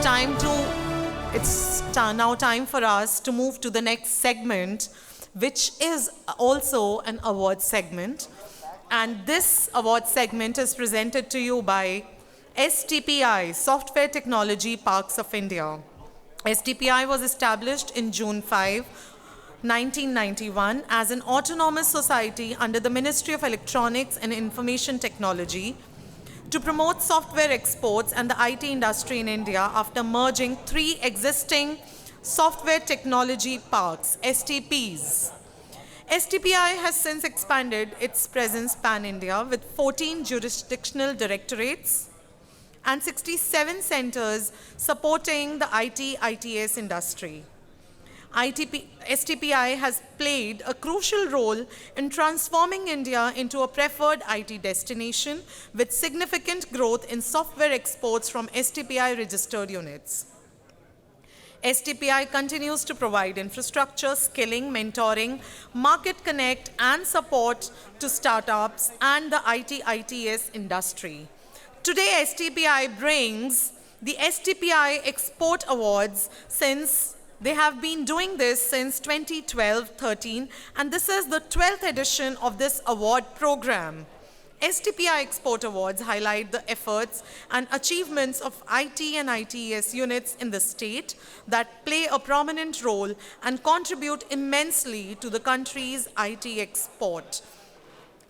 now time for us to move to the next segment, which is also an award segment. And this award segment is presented to you by STPI, Software Technology Parks of India. STPI was established in June 5, 1991 as an autonomous society under the Ministry of Electronics and Information Technology to promote software exports and the IT industry in India after merging 3 existing software technology parks, STPs. STPI has since expanded its presence pan-India with 14 jurisdictional directorates and 67 centers supporting the IT/ITS industry. STPI has played a crucial role in transforming India into a preferred IT destination with significant growth in software exports from STPI registered units. STPI continues to provide infrastructure, skilling, mentoring, market connect, and support to startups and the IT/ITS industry. Today, STPI brings the STPI Export Awards since they have been doing this since 2012-13, and this is the 12th edition of this award program. STPI Export Awards highlight the efforts and achievements of IT and ITES units in the state that play a prominent role and contribute immensely to the country's IT export.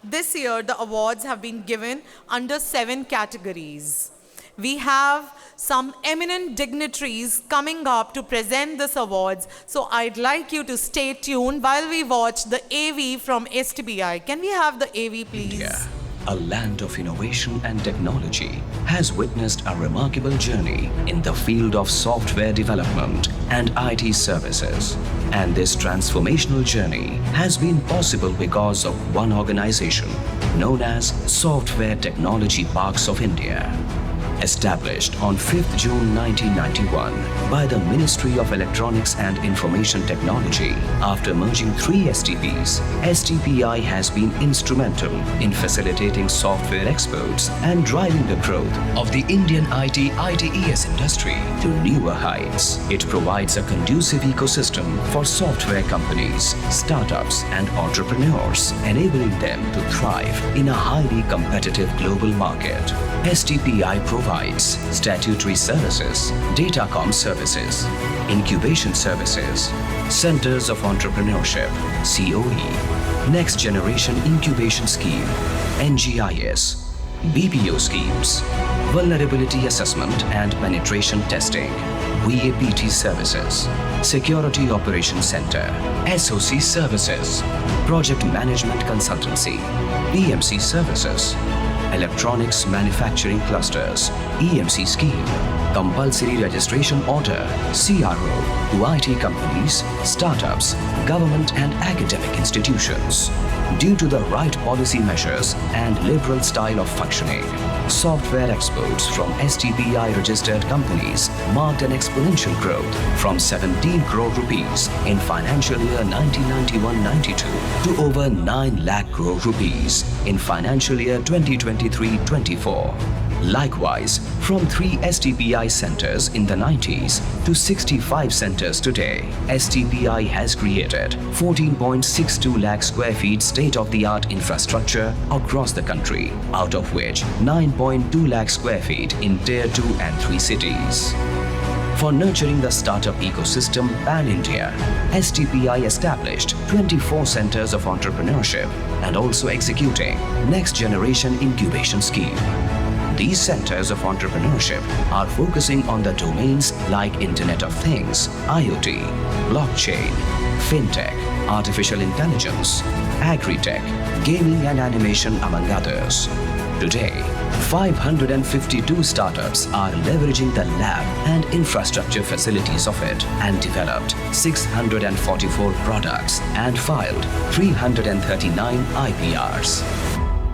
This year, the awards have been given under 7 categories. We have some eminent dignitaries coming up to present this awards, so I'd like you to stay tuned while we watch the AV from STPI. Can we have the AV, please? India, a land of innovation and technology, has witnessed a remarkable journey in the field of software development and IT services. And this transformational journey has been possible because of one organization known as Software Technology Parks of India. Established on 5th June 1991 by the Ministry of Electronics and Information Technology after merging 3 STPs, STPI has been instrumental in facilitating software exports and driving the growth of the Indian IT/ITES industry to newer heights. It provides a conducive ecosystem for software companies, startups and entrepreneurs, enabling them to thrive in a highly competitive global market. STPI provides statutory services, datacom services, incubation services, centers of entrepreneurship, COE, next generation incubation scheme, NGIS, BPO schemes, vulnerability assessment and penetration testing, VAPT services, security operations center, SOC services, project management consultancy, PMC services, electronics manufacturing clusters, EMC scheme, compulsory registration order, CRO, to IT companies, startups, government and academic institutions. Due to the right policy measures and liberal style of functioning, software exports from STPI registered companies marked an exponential growth from 17 crore rupees in financial year 1991-92 to over 9 lakh crore rupees in financial year 2023-24. Likewise, from 3 STPI centers in the 90s to 65 centers today, STPI has created 14.62 lakh square feet state-of-the-art infrastructure across the country, out of which 9.2 lakh square feet in Tier 2 and 3 cities. For nurturing the startup ecosystem pan-India, STPI established 24 centers of entrepreneurship and also executing next generation incubation scheme. These centers of entrepreneurship are focusing on the domains like Internet of Things, IoT, blockchain, fintech, artificial intelligence, agri-tech, gaming and animation, among others. Today, 552 startups are leveraging the lab and infrastructure facilities of it and developed 644 products and filed 339 IPRs.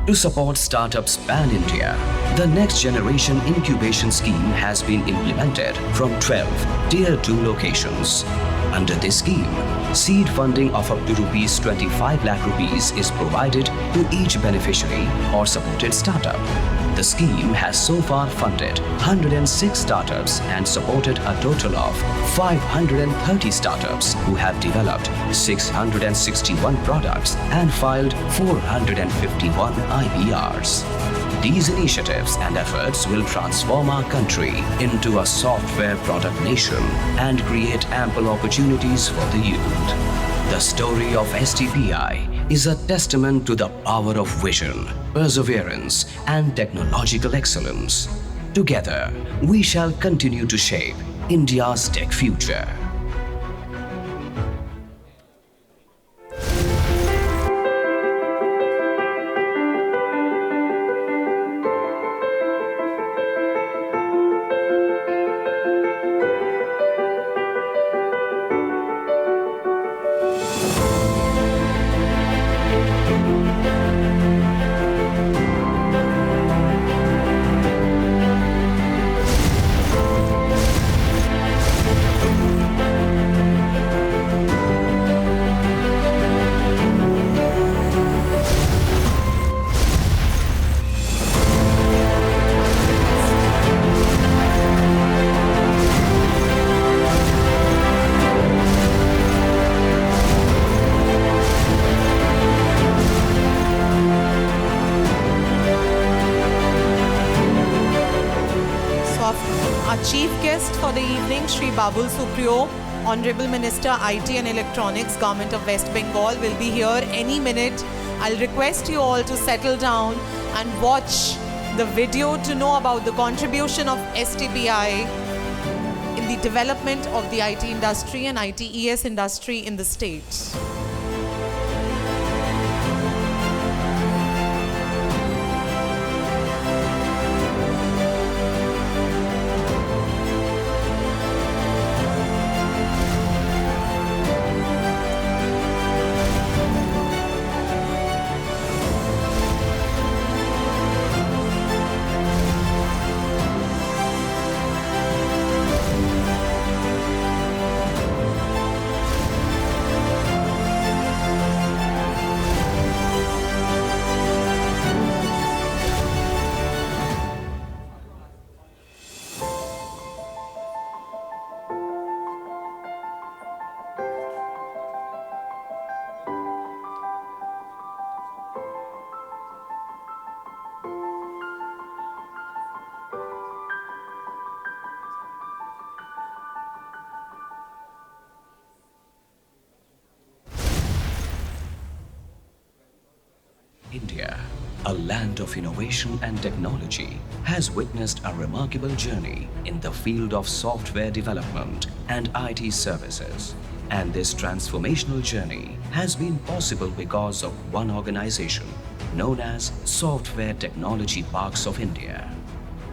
To support startups pan-India, the next generation incubation scheme has been implemented from 12 Tier 2 locations. Under this scheme, seed funding of up to rupees 25 lakh rupees is provided to each beneficiary or supported startup. The scheme has so far funded 106 startups and supported a total of 530 startups who have developed 661 products and filed 451 IPRs. These initiatives and efforts will transform our country into a software product nation and create ample opportunities for the youth. The story of STPI is a testament to the power of vision, perseverance, and technological excellence. Together, we shall continue to shape India's tech future. Our chief guest for the evening, Shri Babul Supriyo, Honorable Minister IT and Electronics, Government of West Bengal, will be here any minute. I'll request you all to settle down and watch the video to know about the contribution of STPI in the development of the IT industry and ITES industry in the state. India, a land of innovation and technology, has witnessed a remarkable journey in the field of software development and IT services. And this transformational journey has been possible because of one organization known as Software Technology Parks of India.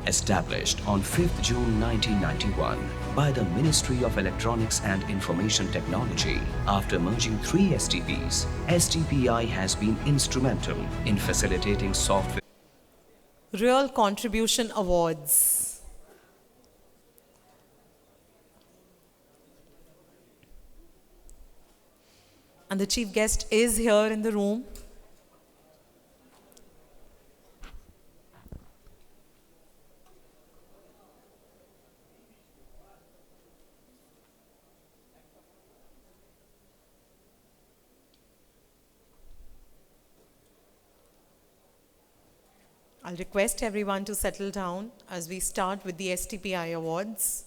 Established on 5th June 1991 by the Ministry of Electronics and Information Technology after merging 3 STPs, STPI has been instrumental in facilitating software. Real Contribution Awards. And the chief guest is here in the room. I'll request everyone to settle down as we start with the STPI Awards.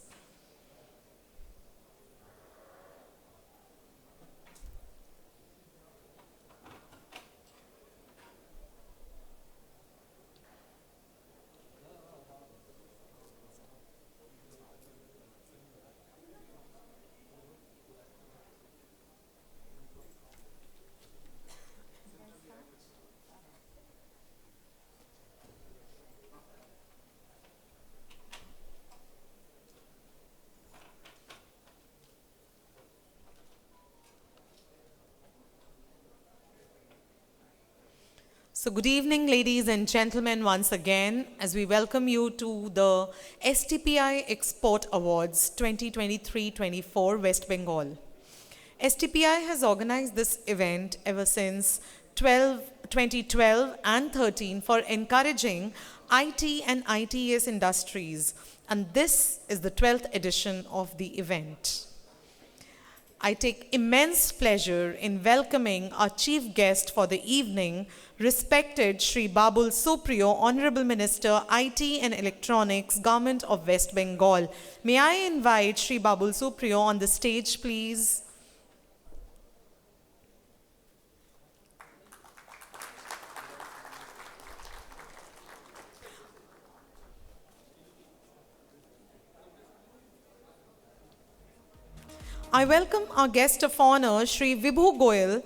So good evening, ladies and gentlemen, once again, as we welcome you to the STPI Export Awards 2023-24 West Bengal. STPI has organized this event ever since 2012 and 13 for encouraging IT and ITES industries, and this is the 12th edition of the event. I take immense pleasure in welcoming our chief guest for the evening, respected Shri Babul Supriyo, Honorable Minister, IT and Electronics, Government of West Bengal. May I invite Shri Babul Supriyo on the stage, please? I welcome our guest of honor, Shri Vibhu Goyal,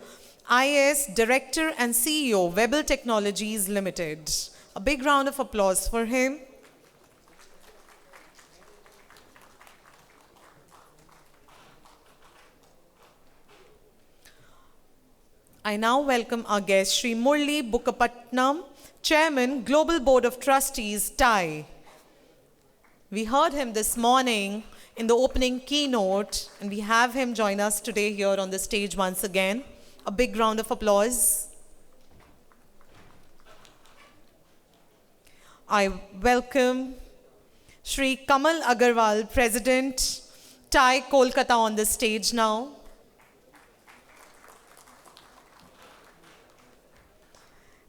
IAS Director and CEO, Webel Technologies Limited. A big round of applause for him. I now welcome our guest, Shri Murli Bukkapatnam, Chairman, Global Board of Trustees, TIE. We heard him this morning in the opening keynote, and we have him join us today here on the stage once again. A big round of applause. I welcome Shri Kamal Agarwal, President, TIE Kolkata, on the stage now.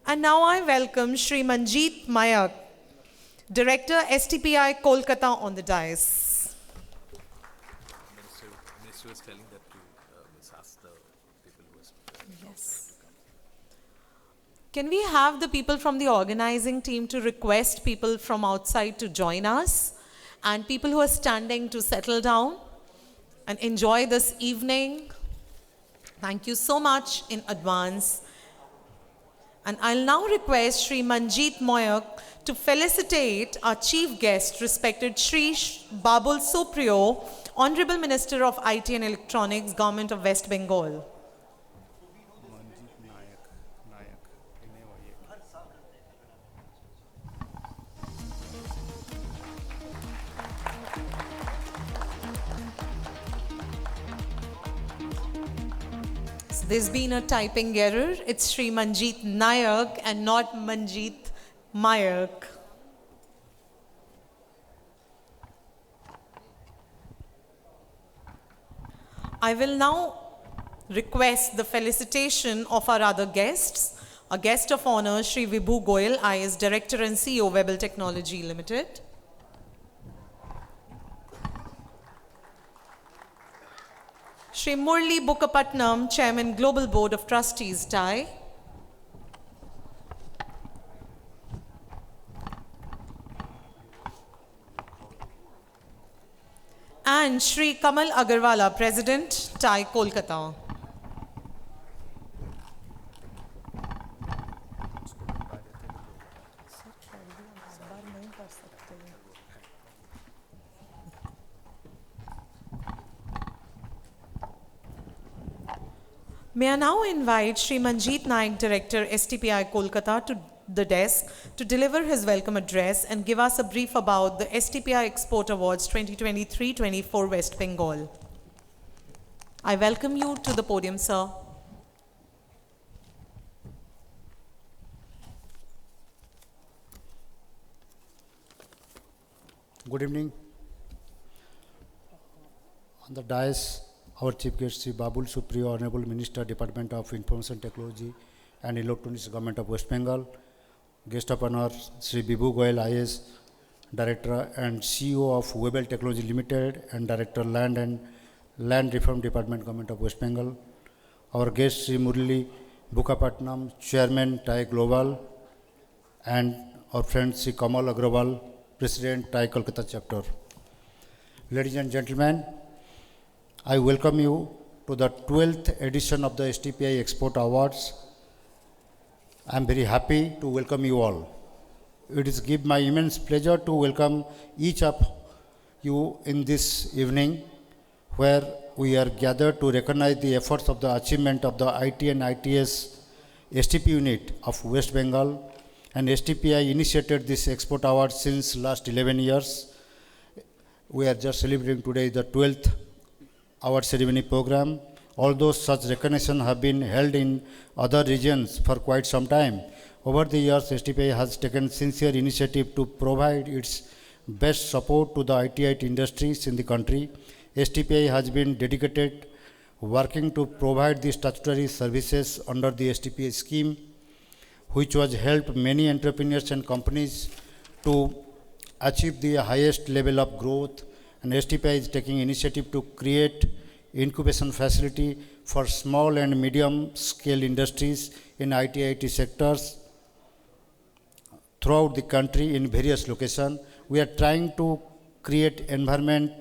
And now I welcome Shri Manjeet Mayak, Director, STPI Kolkata, on the dais. Minister was telling that to ask the people who was Yes. Can we have the people from the organizing team to request people from outside to join us, and people who are standing to settle down and enjoy this evening? Thank you so much in advance. And I'll now request Shri Manjeet Mayak to felicitate our chief guest, respected Shri Babul Supriyo, Honorable Minister of IT and Electronics, Government of West Bengal. So there's been a typing error. It's Shri Manjeet Nayak and not Manjeet Mayak. I will now request the felicitation of our other guests. Our guest of honor, Shri Vibhu Goyal, IAS Director and CEO, Webel Technology Limited. Shri Murli Bukkapatnam, Chairman, Global Board of Trustees, TIE. And Shri Kamal Agarwala, President, TIE Kolkata. May I now invite Shri Manjeet Nayak, Director, STPI Kolkata, to the desk to deliver his welcome address and give us a brief about the STPI Export Awards 2023-24 West Bengal. I welcome you to the podium, sir. Good evening. On the dais, our chief guest, Sri Babul Supriyo, Honorable Minister, Department of Information Technology and Electronics, Government of West Bengal. Guest of honor, Sri Vibhu Goyal, IAS Director and CEO of Webel Technology Limited and Director, Land and Land Reform Department, Government of West Bengal. Our guest, Sri Murli Bukkapatnam, Chairman, TIE Global, and our friend, Sri Kamal Agrawal, President, TIE Kolkata Chapter. Ladies and gentlemen, I welcome you to the 12th edition of the STPI Export Awards. I am very happy to welcome you all. It is give my immense pleasure to welcome each of you in this evening, where we are gathered to recognize the efforts of the achievement of the IT and ITS STP unit of West Bengal. And STPI initiated this Export Award since last 11 years. We are just celebrating today the 12th award ceremony program. although such recognition have been held in other regions for quite some time. Over the years, STPI has taken sincere initiative to provide its best support to the IT industries in the country. STPI has been dedicated working to provide the statutory services under the STPI scheme, which has helped many entrepreneurs and companies to achieve the highest level of growth. And STPI is taking initiative to create incubation facility for small and medium scale industries in IT sectors throughout the country in various locations. We are trying to create environment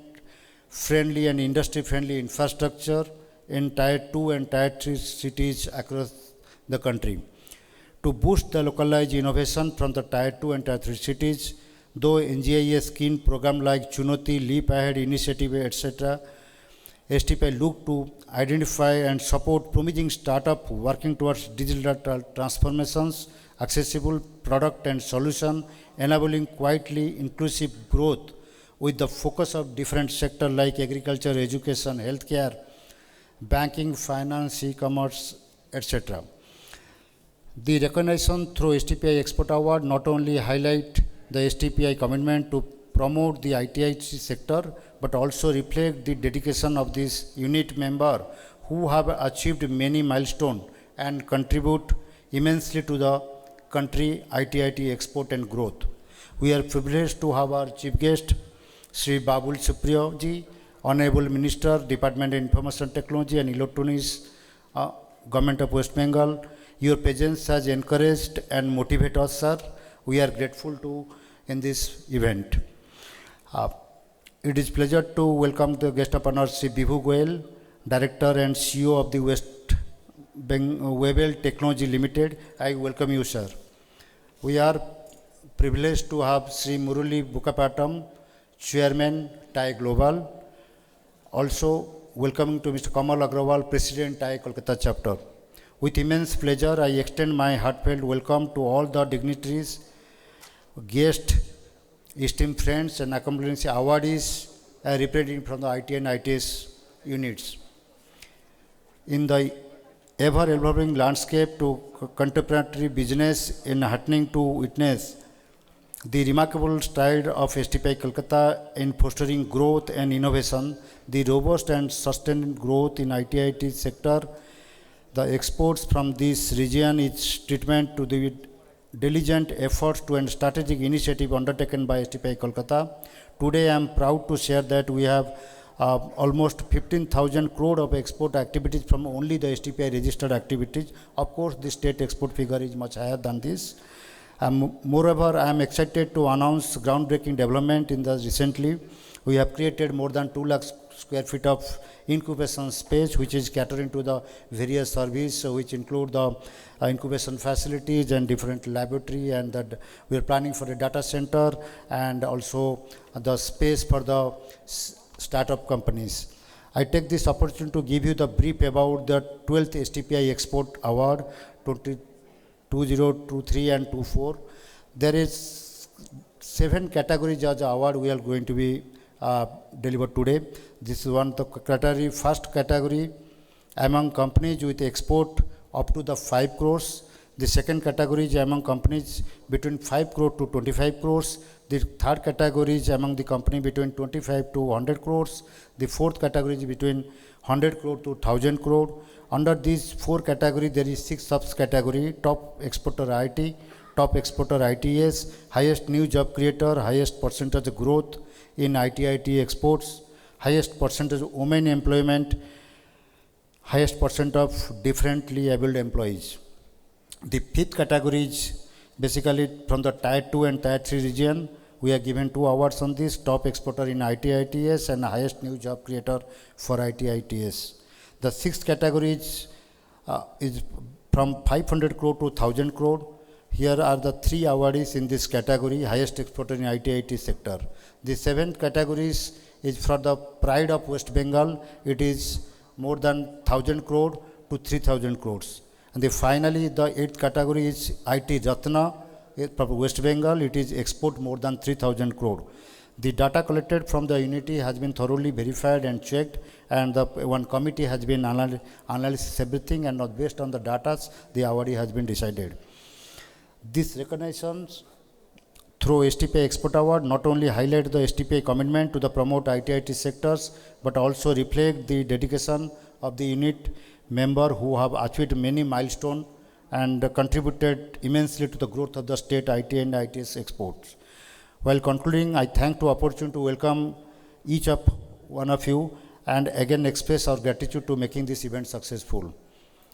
friendly and industry friendly infrastructure in Tier 2 and Tier 3 cities across the country. To boost the localized innovation from the Tier 2 and Tier 3 cities, though NGIA scheme program like Chunoti, Leap Ahead initiative, etc., STPI look to identify and support promising startup working towards digital transformations, accessible product and solution, enabling quietly inclusive growth with the focus of different sectors like agriculture, education, healthcare, banking, finance, e-commerce, etc. The recognition through STPI Export Award not only highlight the STPI commitment to promote the IT sector, but also reflect the dedication of this unit member who have achieved many milestones and contribute immensely to the country IT export and growth. We are privileged to have our chief guest, Sri Babul Supriyo ji, Honorable Minister, Department of Information Technology and Electronics, Government of West Bengal. Your presence has encouraged and motivated us, sir. We are grateful to in this event. It is pleasure to welcome the guest of honor, Sri Bibhu Goyal, Director and CEO of the Webel Technology Limited. I welcome you, sir. We are privileged to have Sri Murali Bukapatam, Chairman, TAI Global. Also, welcoming to Mr. Kamal Agrawal, President, TAI Kolkata Chapter. With immense pleasure, I extend my heartfelt welcome to all the dignitaries, guests, esteemed friends, and accomplishing awardees representing from the IT and ITS units. In the ever-evolving landscape to contemporary business in heartening to witness the remarkable stride of STPI Kolkata in fostering growth and innovation, the robust and sustained growth in IT sector, the exports from this region is treatment to the diligent efforts to and strategic initiative undertaken by STPI Kolkata. Today I am proud to share that we have almost 15,000 crore of export activities from only the STPI registered activities. Of course, the state export figure is much higher than this. Moreover, I am excited to announce groundbreaking development in the recently. We have created more than 2 lakh square feet of incubation space, which is catering to the various services, which include the incubation facilities and different laboratory, and that we are planning for a data center and also the space for the startup companies. I take this opportunity to give you the brief about the 12th STPI Export Award 2023 and 24. There is 7 categories as award we are going to be delivered today. This is one of the category. First category among companies with export up to the 5 crores. The second category is among companies between 5 crore to 25 crores. The third category is among the company between 25 to 100 crores. The fourth category is between 100 crore to 1000 crore. Under these 4 categories, there is 6 sub-category: top exporter IT, top exporter ITS, highest new job creator, highest percentage growth in IT exports, highest percentage of women employment, highest percent of differently abled employees. The fifth category is basically from the Tier 2 and Tier 3 region. We are given 2 awards on this: top exporter in IT ITS and highest new job creator for IT ITS. The sixth category is from 500 crore to 1000 crore. Here are the 3 awardees in this category: highest exporter in IT sector. The 7th categories is for the pride of West Bengal. It is more than 1000 crore to 3000 crores. And finally, the 8th category is IT Ratna from West Bengal. It is export more than 3000 crore. The data collected from the unity has been thoroughly verified and checked, and the one committee has been analysis everything, and not based on the data, the awardee has been decided. This recognitions through STPI Export Award not only highlight the STPI commitment to the promote IT sectors, but also reflect the dedication of the unit member who have achieved many milestones and contributed immensely to the growth of the state IT and ITS exports. While concluding, I thank the opportunity to welcome each of one of you and again express our gratitude to making this event successful.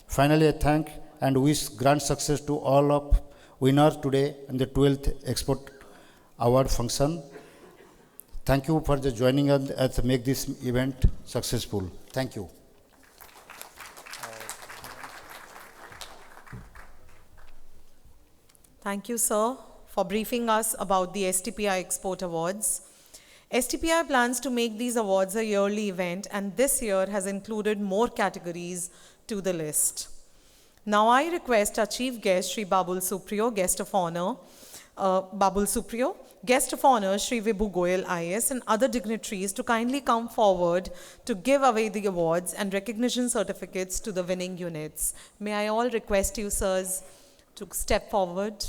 Finally, I thank and wish grand success to all of winners today in the 12th Export Award function. Thank you for the joining us to make this event successful. Thank you. Thank you, sir, for briefing us about the STPI Export Awards. STPI plans to make these awards a yearly event, and this year has included more categories to the list. Now I request our chief guest, Shri Babul Supriyo, guest of honor, guest of honor, Shri Vibhu Goyal IAS, and other dignitaries to kindly come forward to give away the awards and recognition certificates to the winning units. May I all request you, sirs, to step forward.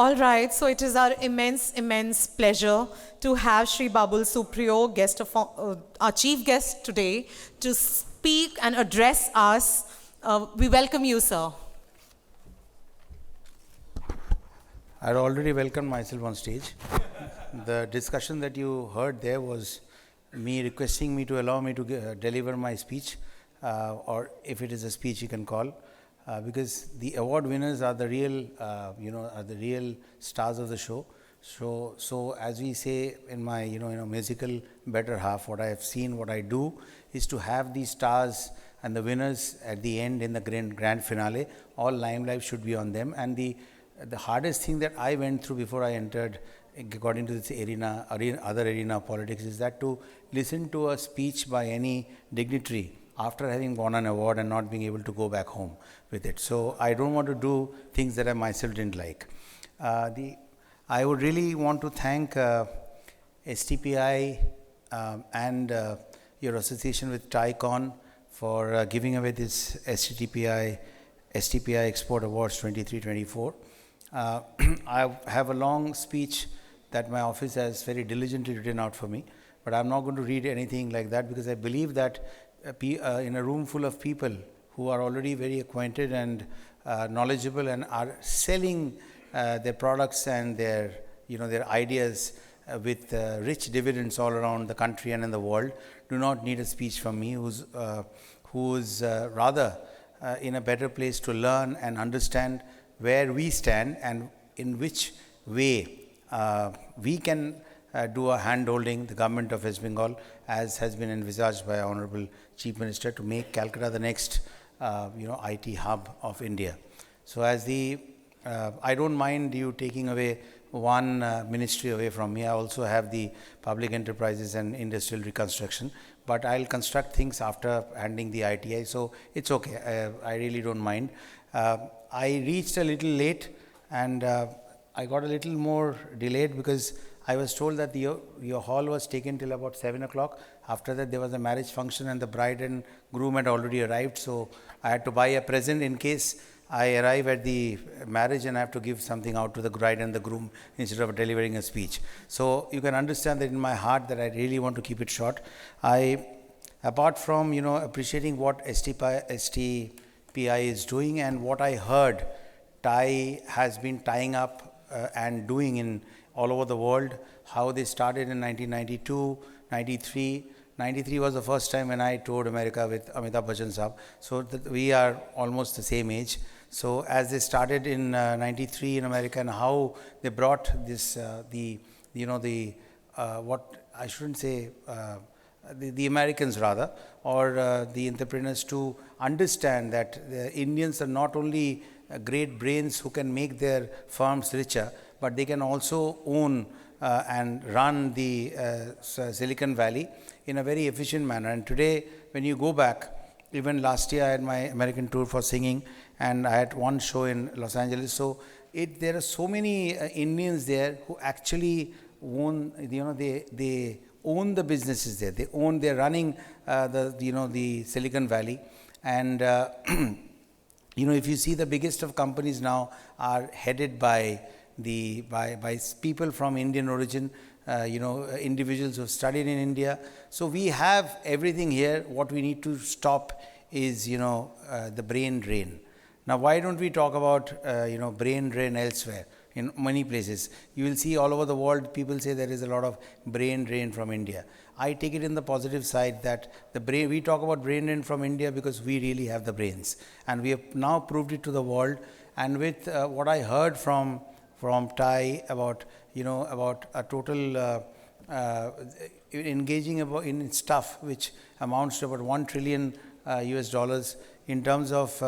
All right, so it is our immense pleasure to have Shri Babul Supriyo, our chief guest today, to speak and address us. We welcome you, sir. I had already welcomed myself on stage. The discussion that you heard there was me requesting me to allow me to deliver my speech, or if it is a speech you can call. Because the award winners are the real, are the real stars of the show. So as we say in my, musical better half, what I have seen, what I do, is to have these stars and the winners at the end in the grand finale. All limelight should be on them. And the hardest thing that I went through before I entered, according to this other arena of politics, is that to listen to a speech by any dignitary after having won an award and not being able to go back home with it. So I don't want to do things that I myself didn't like. I would really want to thank STPI and your association with TICON for giving away this STPI Export Awards 23-24. I have a long speech that my office has very diligently written out for me, but I'm not going to read anything like that because I believe that in a room full of people who are already very acquainted and knowledgeable and are selling their products and their ideas with rich dividends all around the country and in the world, do not need a speech from me, who's rather in a better place to learn and understand where we stand and in which way we can do a hand-holding the government of West Bengal, as has been envisaged by our Honorable Chief Minister, to make Calcutta the next IT hub of India. So I don't mind you taking away one ministry away from me. I also have the public enterprises and industrial reconstruction, but I'll construct things after handing the ITI, so it's okay. I really don't mind. I reached a little late and I got a little more delayed because I was told that your hall was taken till about 7 o'clock. After that, there was a marriage function and the bride and groom had already arrived. So I had to buy a present in case I arrive at the marriage and I have to give something out to the bride and the groom instead of delivering a speech. So you can understand that in my heart that I really want to keep it short. Apart from, appreciating what STPI is doing and what I heard TIE has been tying up and doing in all over the world, how they started in 1992, 93, 93 was the first time when I toured America with Amitabh Bachchan Saab. So we are almost the same age. So as they started in 93 in America, and how they brought this, what I shouldn't say, the Americans rather, or the entrepreneurs to understand that the Indians are not only great brains who can make their firms richer, but they can also own and run the Silicon Valley in a very efficient manner. And today, when you go back, even last year I had my American tour for singing, and I had one show in Los Angeles. So there are so many Indians there who actually own, they own the businesses there. They're running the Silicon Valley. And if you see, the biggest of companies now are headed by people from Indian origin, individuals who have studied in India. So we have everything here. What we need to stop is, the brain drain. Now, why don't we talk about, brain drain elsewhere? In many places, you will see all over the world, people say there is a lot of brain drain from India. I take it in the positive side that we talk about brain drain from India because we really have the brains. And we have now proved it to the world. And with what I heard from TiE about a total engaging in stuff which amounts to about $1 trillion US dollars in terms of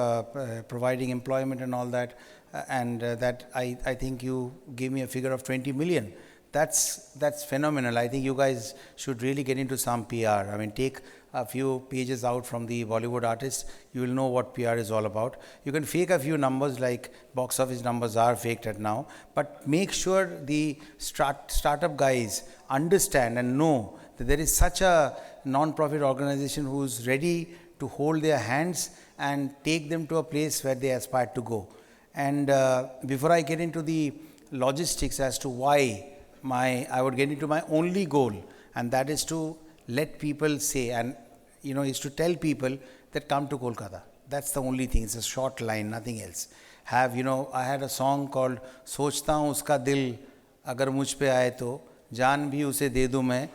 providing employment and all that, that I think you gave me a figure of 20 million. That's phenomenal. I think you guys should really get into some PR. I mean, take a few pages out from the Bollywood artists, you will know what PR is all about. You can fake a few numbers, like box office numbers are faked at now, but make sure the startup guys understand and know that there is such a non-profit organization who's ready to hold their hands and take them to a place where they aspire to go. And before I get into the logistics as to why I would get into my only goal, and that is to let people say, and is to tell people that come to Kolkata. That's the only thing. It's a short line, nothing else. I had a song called सोचता हूँ उसका दिल अगर मुझ पे आए तो जान भी उसे दे दूँ मैं,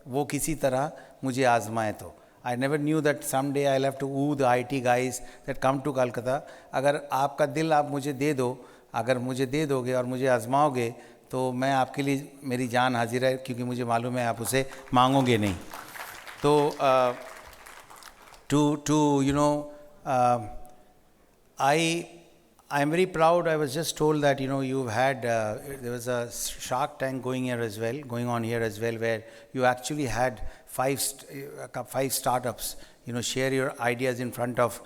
वो किसी तरह मुझे आजमाए तो. I never knew that someday I'll have to woo the IT guys that come to Kolkata. अगर आपका दिल आप मुझे दे दो, अगर मुझे दे दोगे और मुझे आजमाओगे, तो मैं आपके लिए मेरी जान हाजिर है, क्योंकि मुझे मालूम है आप उसे मांगोगे नहीं. तो I'm very proud. I was just told that you've had there was a Shark Tank going on here as well, where you actually had five startups. Share your ideas in front of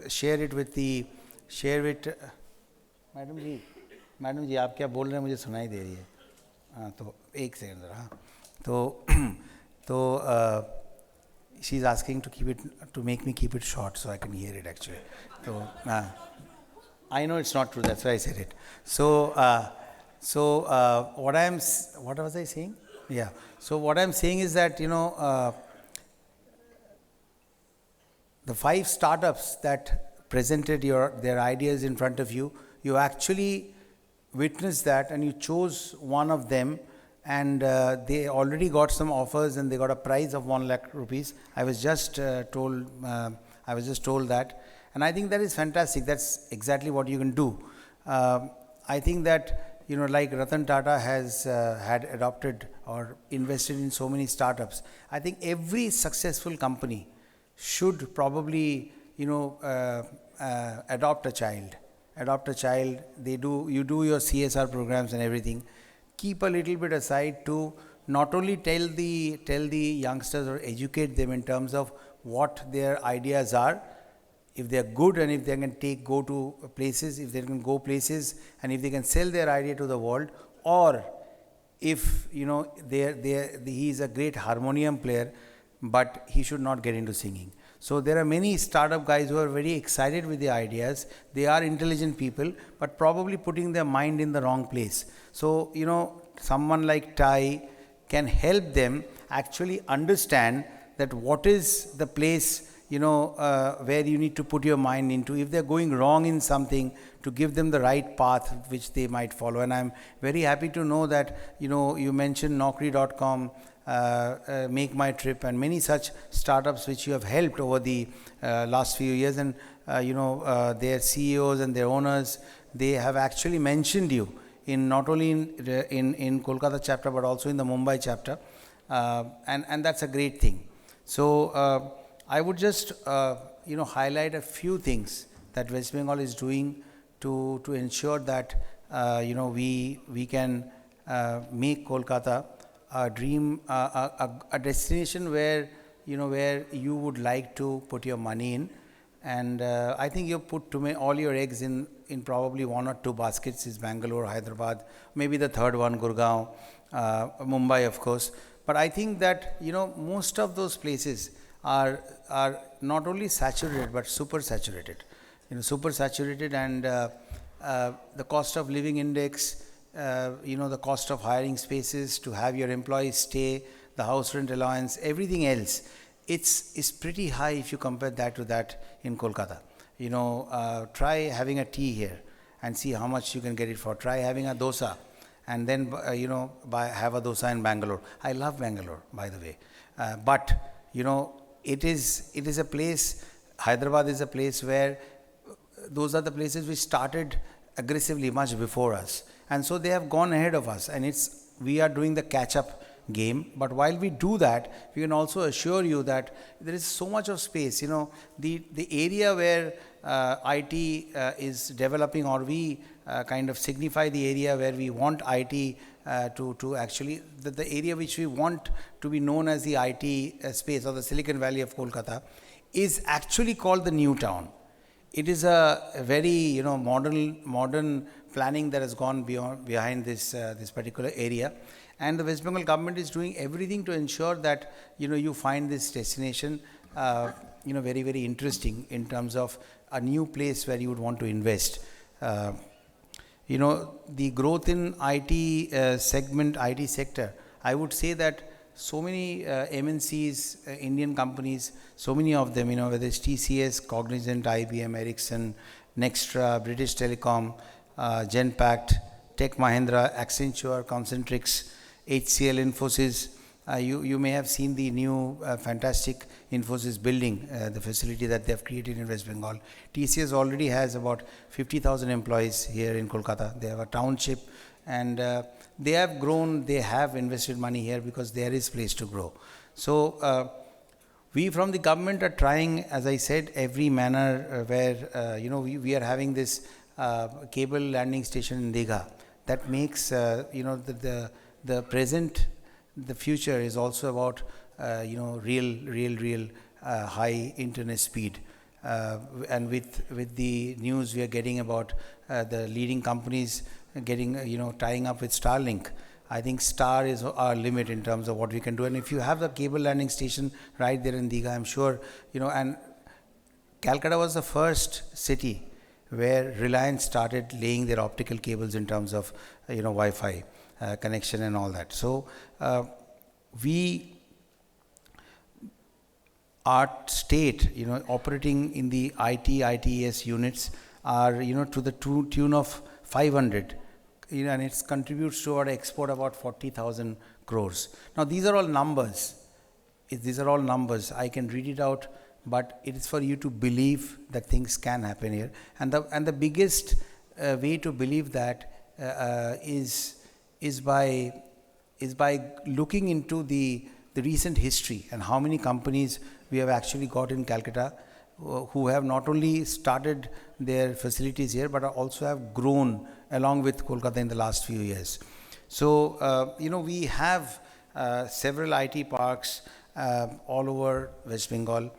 share it. Madam जी आप क्या बोल रहे हैं, मुझे सुनाई दे रही है. हाँ, तो एक सेकंड ज़रा. तो she's asking to make me keep it short so I can hear it actually. So I know it's not true, that's why I said it. So what was I saying? Yeah. So what I'm saying is that the 5 startups that presented their ideas in front of you, you actually witnessed that and you chose one of them, and they already got some offers and they got a prize of 1 lakh rupees. I was just told that, and I think that is fantastic. That's exactly what you can do. I think that like Ratan Tata has had adopted or invested in so many startups. I think every successful company should probably adopt a child. You do your CSR programs and everything. Keep a little bit aside to not only tell the youngsters or educate them in terms of what their ideas are, if they are good and if they can go to places, if they can go places, and if they can sell their idea to the world, or if he is a great harmonium player, but he should not get into singing. So there are many startup guys who are very excited with the ideas. They are intelligent people, but probably putting their mind in the wrong place. So, someone like TiE can help them actually understand that what is the place, where you need to put your mind into. If they're going wrong in something, to give them the right path which they might follow. And I'm very happy to know that, you mentioned Naukri.com, Make My Trip, and many such startups which you have helped over the last few years. And, their CEOs and their owners, they have actually mentioned you in not only in Kolkata chapter, but also in the Mumbai chapter. And that's a great thing. So I would just, highlight a few things that West Bengal is doing to ensure that, we can make Kolkata a dream, a destination where, where you would like to put your money in. And I think you put all your eggs in probably one or two baskets is Bangalore, Hyderabad, maybe the third one, Gurgaon, Mumbai, of course. But I think that, most of those places are not only saturated, but super saturated. Super saturated, and the cost of living index, the cost of hiring spaces to have your employees stay, the house rent allowance, everything else, it's pretty high if you compare that to that in Kolkata. Try having a tea here and see how much you can get it for. Try having a dosa, and then, have a dosa in Bangalore. I love Bangalore, by the way. But, it is a place, Hyderabad is a place where those are the places which started aggressively much before us. And so they have gone ahead of us, and we are doing the catch-up game. But while we do that, we can also assure you that there is so much of space. The area where IT is developing, or we kind of signify the area where we want IT to actually, the area which we want to be known as the IT space, or the Silicon Valley of Kolkata, is actually called the New Town. It is a very modern planning that has gone behind this particular area, and the West Bengal government is doing everything to ensure that you find this destination very, very interesting in terms of a new place where you would want to invest. The growth in IT segment, IT sector, I would say that so many MNCs, Indian companies, so many of them, whether it's TCS, Cognizant, IBM, Ericsson, Nextra, British Telecom, Genpact, Tech Mahindra, Accenture, Concentrix, HCL, Infosys. You may have seen the new fantastic Infosys building, the facility that they have created in West Bengal. TCS already has about 50,000 employees here in Kolkata. They have a township, and they have grown, they have invested money here because there is place to grow. So we from the government are trying, as I said, every manner where we are having this cable landing station in Digha that makes the present, the future is also about real high internet speed. And with the news we are getting about the leading companies getting tying up with Starlink, I think star is our limit in terms of what we can do. And if you have the cable landing station right there in Digha, I'm sure and Calcutta was the first city where Reliance started laying their optical cables in terms of Wi-Fi connection and all that. So our state, operating in the ITES units are, to the tune of 500, and it contributes to our export about 40,000 crores. Now, these are all numbers. These are all numbers. I can read it out, but it is for you to believe that things can happen here. And the biggest way to believe that is by looking into the recent history and how many companies we have actually got in Calcutta who have not only started their facilities here, but also have grown along with Kolkata in the last few years. So, we have several IT parks all over West Bengal.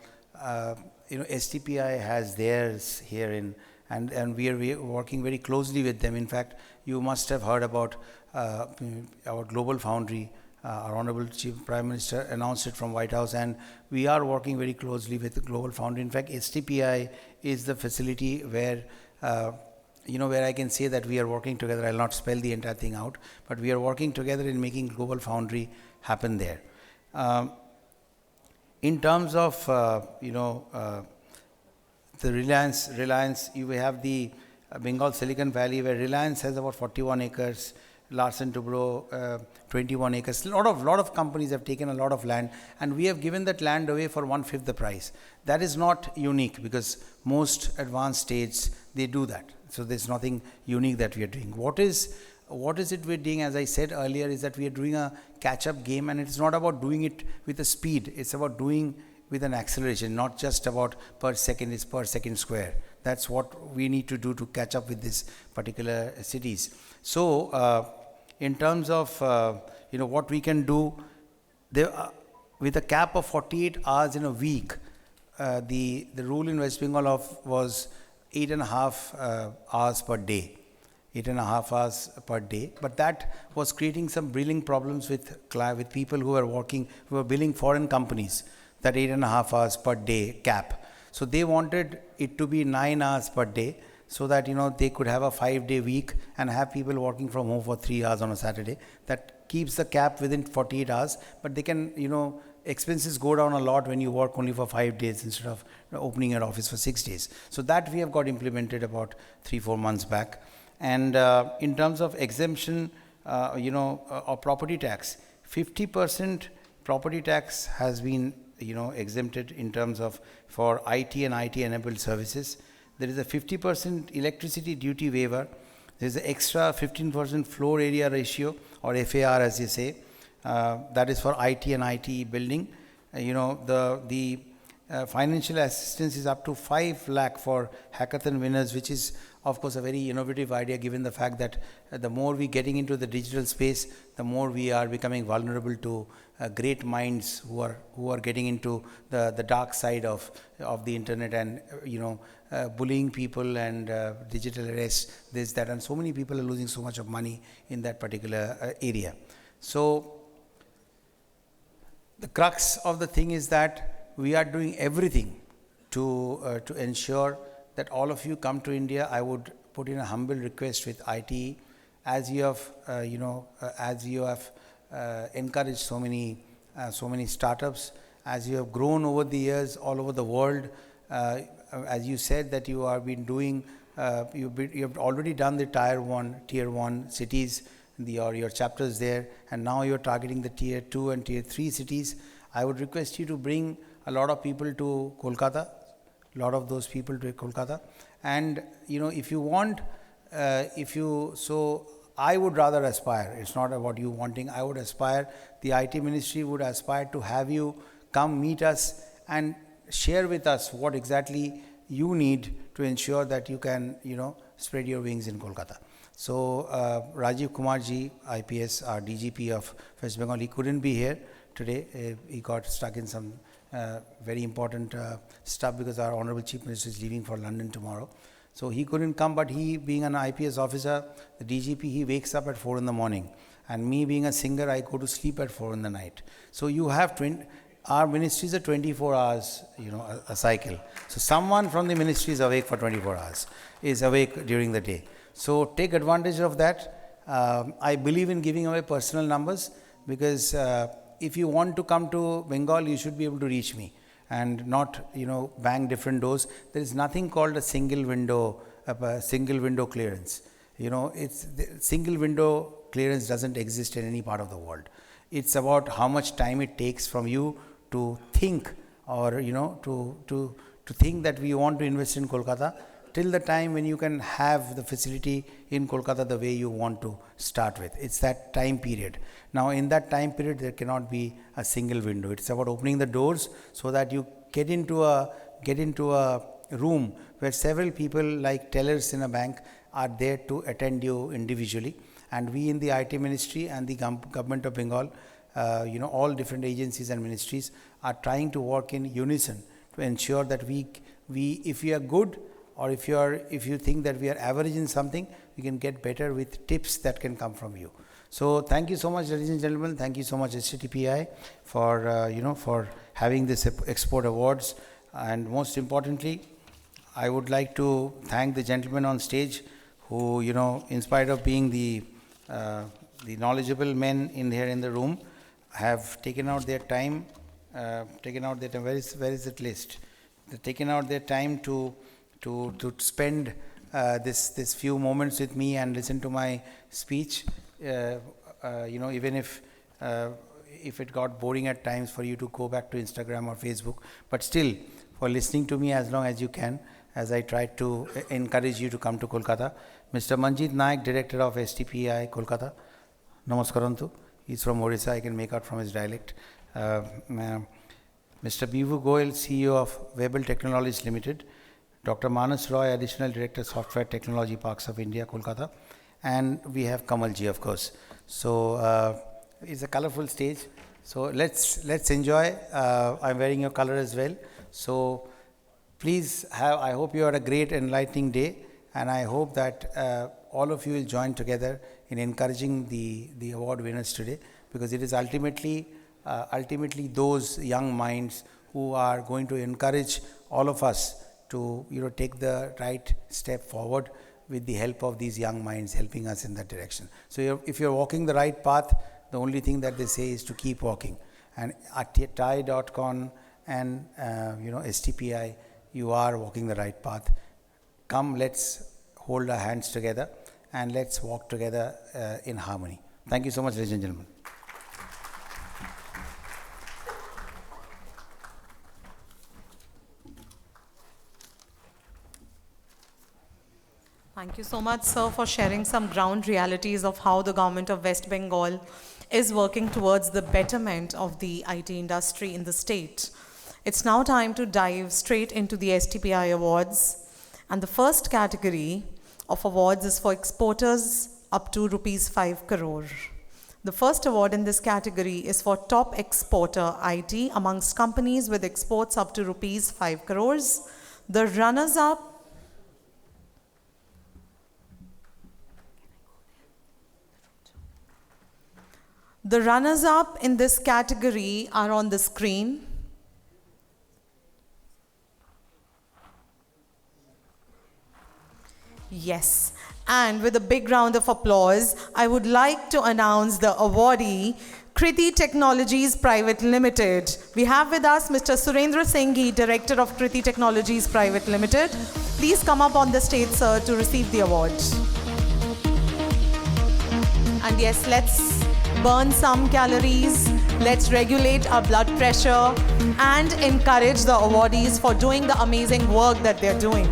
STPI has theirs here and we are working very closely with them. In fact, you must have heard about our Global Foundry. Our Honorable Chief Prime Minister announced it from White House, and we are working very closely with the Global Foundry. In fact, STPI is the facility where, where I can say that we are working together. I'll not spell the entire thing out, but we are working together in making Global Foundry happen there. in terms of, the Reliance, you have the Bengal Silicon Valley, where Reliance has about 41 acres, Larsen Toubro 21 acres. Lot of companies have taken a lot of land, and we have given that land away for 1/5 the price. That is not unique, because most advanced states, they do that. So there's nothing unique that we are doing. What is it we're doing, as I said earlier, is that we are doing a catch-up game, and it's not about doing it with a speed, it's about doing with an acceleration, not just about per second, it's per second square. That's what we need to do to catch up with these particular cities. So, in terms of, what we can do, with a cap of 48 hours in a week, the rule in West Bengal was 8.5 hours per day. 8.5 hours per day, but that was creating some breathing problems with people who were billing foreign companies, that 8.5 hours per day cap. So they wanted it to be 9 hours per day, so that they could have a 5-day week and have people working from home for 3 hours on a Saturday. That keeps the cap within 48 hours, but they can, expenses go down a lot when you work only for 5 days instead of opening your office for 6 days. So that we have got implemented about 3-4 months back. And in terms of exemption, of property tax, 50% property tax has been, exempted in terms of for IT and IT-enabled services. There is a 50% electricity duty waiver. There is an extra 15% floor area ratio, or FAR as you say. That is for IT and IT building. The financial assistance is up to 5 lakh for hackathon winners, which is of course a very innovative idea, given the fact that the more we getting into the digital space, the more we are becoming vulnerable to great minds who are getting into the dark side of the internet, and bullying people and digital arrests, this, that, and so many people are losing so much of money in that particular area. So the crux of the thing is that we are doing everything to ensure that all of you come to India. I would put in a humble request with ITE, as you have, encouraged so many startups, as you have grown over the years all over the world. As you said that you have been doing, you have already done the tier 1 cities, your chapters there, and now you're targeting the tier 2 and tier 3 cities. I would request you to bring a lot of people to Kolkata, and if you want, so I would rather aspire, it's not about you wanting, I would aspire, the IT ministry would aspire to have you come meet us and share with us what exactly you need to ensure that you can, spread your wings in Kolkata. So Rajiv Kumar ji, IPS, our DGP of West Bengal, he couldn't be here today. He got stuck in some very important stuff, because our Honorable Chief Minister is leaving for London tomorrow. So he couldn't come, but he, being an IPS officer, the DGP, he wakes up at 4 in the morning. And me being a singer, I go to sleep at 4 in the night. So you have our ministries are 24 hours, a cycle. So someone from the ministry is awake for 24 hours, is awake during the day. So take advantage of that. I believe in giving away personal numbers, because if you want to come to Bengal, you should be able to reach me and not, bang different doors. There is nothing called a single window clearance. It's single window clearance doesn't exist in any part of the world. It's about how much time it takes from you to think, or to think that we want to invest in Kolkata, till the time when you can have the facility in Kolkata the way you want to start with. It's that time period. Now in that time period, there cannot be a single window. It's about opening the doors so that you get into a room where several people, like tellers in a bank, are there to attend you individually. And we in the IT ministry and the government of Bengal, all different agencies and ministries are trying to work in unison to ensure that we if we are good, or if you think that we are average in something, we can get better with tips that can come from you. So thank you so much, ladies and gentlemen. Thank you so much, STTPI, for having this Export Awards. And most importantly, I would like to thank the gentlemen on stage who, in spite of being the knowledgeable men in here in the room, have taken out their time taken out their time. Where is that list? They've taken out their time to spend this few moments with me and listen to my speech. Even if it got boring at times for you to go back to Instagram or Facebook, but still for listening to me as long as you can, as I tried to encourage you to come to Kolkata. Mr. Manjit Naik, Director of STPI, Kolkata. Namaskarantu. He's from Orissa, I can make out from his dialect. Mr. Bivu Goyal, CEO of Webel Technologies Limited. Dr. Manas Roy, Additional Director, Software Technology Parks of India, Kolkata. And we have Kamalji, of course. So it's a colorful stage. So let's enjoy. I'm wearing your color as well. So please I hope you had a great enlightening day, and I hope that all of you will join together in encouraging the award winners today, because it is ultimately those young minds who are going to encourage all of us to take the right step forward with the help of these young minds helping us in that direction. So if you're walking the right path, the only thing that they say is to keep walking. And at TIE.con and STPI, you are walking the right path. Come, let's hold our hands together and let's walk together in harmony. Thank you so much, ladies and gentlemen. Thank you so much, sir, for sharing some ground realities of how the government of West Bengal is working towards the betterment of the IT industry in the state. It's now time to dive straight into the STPI awards. And the first category of awards is for exporters up to rupees 5 crore. The first award in this category is for top exporter IT amongst companies with exports up to rupees 5 crores. The runners-up in this category are on the screen. Yes, and with a big round of applause, I would like to announce the awardee, Kriti Technologies Private Limited. We have with us Mr. Surendra Singhi, Director of Kriti Technologies Private Limited. Please come up on the stage, sir, to receive the award. And yes, let's burn some calories, let's regulate our blood pressure, and encourage the awardees for doing the amazing work that they're doing.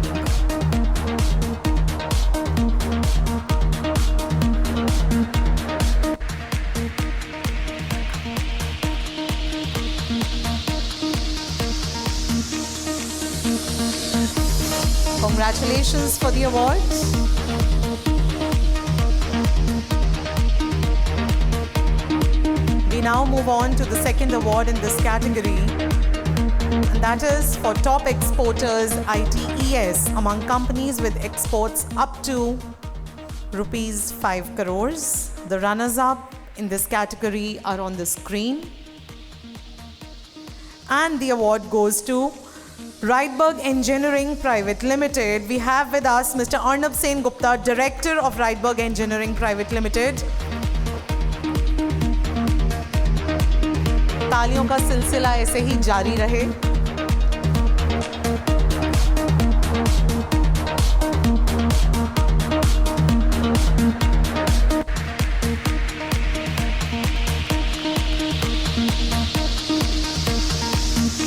Congratulations for the award. We now move on to the second award in this category, and that is for top exporters ITES among companies with exports up to rupees 5 crores. The runners-up in this category are on the screen. And the award goes to Rydberg Engineering Private Limited. We have with us Mr. Arnab Sen Gupta, Director of Rydberg Engineering Private Limited. तालियों का सिलसिला ऐसे ही जारी रहे.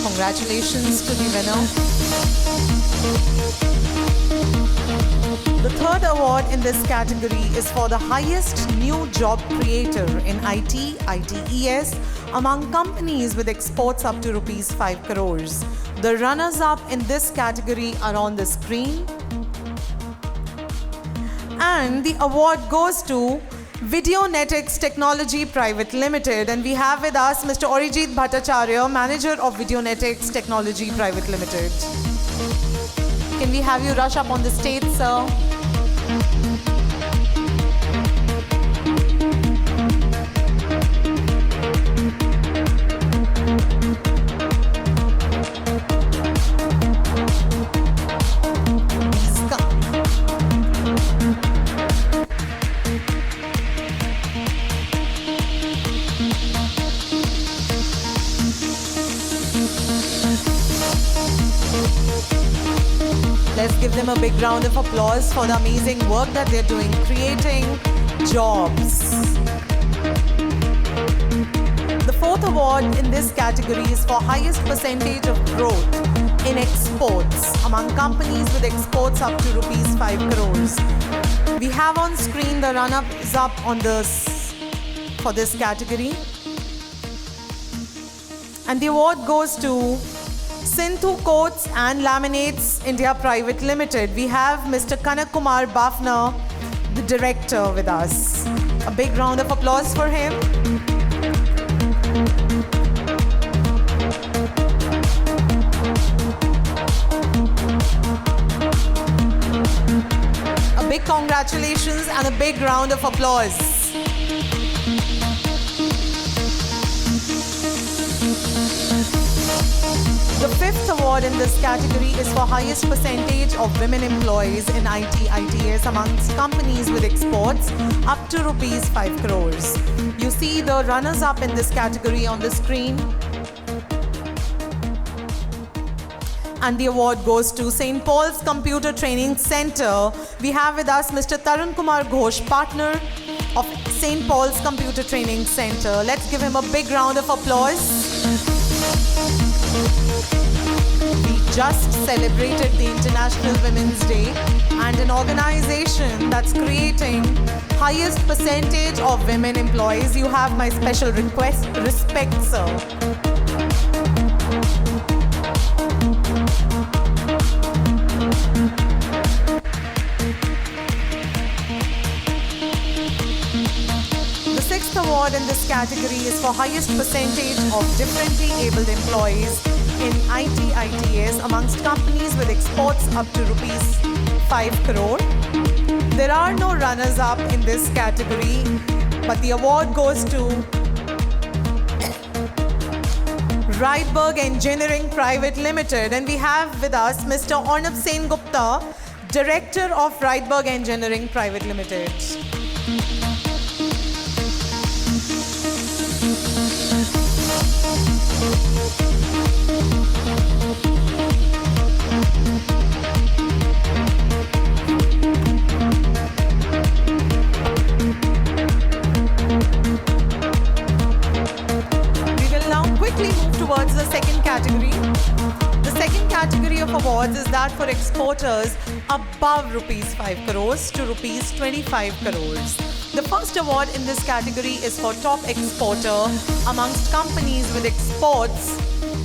Congratulations to the winner. The third award in this category is for the highest new job creator in IT, ITES, among companies with exports up to rupees 5 crores. The runners-up in this category are on the screen. And the award goes to Videonetics Technology Private Limited, and we have with us Mr. Arijit Bhattacharya, Manager of Videonetics Technology Private Limited. Can we have you rush up on the stage, sir? Let's give them a big round of applause for the amazing work that they're doing, creating jobs. The fourth award in this category is for highest percentage of growth in exports among companies with exports up to rupees 5 crores. We have on screen the runners-up on this for this category. And the award goes to Sindhu Coats and Laminates India Private Limited. We have Mr. Kanak Kumar Bafna, the director, with us. A big round of applause for him. A big congratulations and a big round of applause. The fifth award in this category is for highest percentage of women employees in IT/ITES amongst companies with exports up to rupees 5 crores. You see the runners-up in this category on the screen. And the award goes to St. Paul's Computer Training Center. We have with us Mr. Tarun Kumar Ghosh, partner of St. Paul's Computer Training Center. Let's give him a big round of applause. We just celebrated the International Women's Day, and an organization that's creating highest percentage of women employees. You have my special respect, sir. The sixth award in this category is for highest percentage of differently abled employees in IT/ITES amongst companies with exports up to rupees 5 crore. There are no runners-up in this category, but the award goes to Rydberg Engineering Private Limited, and we have with us Mr. Arnab Sen Gupta, Director of Rydberg Engineering Private Limited. Towards the second category. The second category of awards is that for exporters above rupees 5 crores to rupees 25 crores. The first award in this category is for top exporter amongst companies with exports.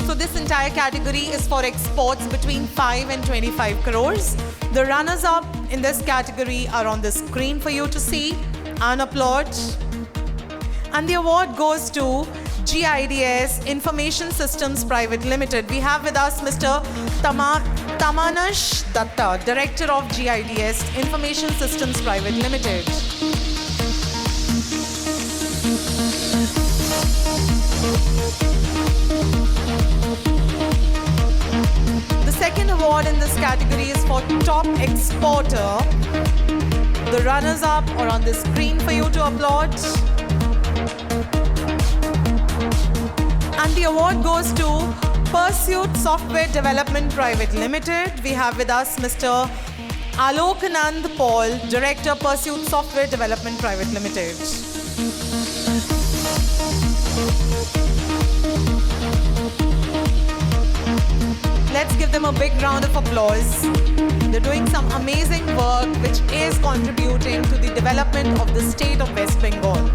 So this entire category is for exports between 5 and 25 crores. The runners-up in this category are on the screen for you to see and applaud. And the award goes to GIDS Information Systems Private Limited. We have with us Mr. Tamanash Datta, Director of GIDS Information Systems Private Limited. The second award in this category is for top exporter. The runners-up are on the screen for you to applaud. And the award goes to Pursuit Software Development Private Limited. We have with us Mr. Alokanand Paul, Director, Pursuit Software Development Private Limited. Let's give them a big round of applause. They're doing some amazing work which is contributing to the development of the state of West Bengal.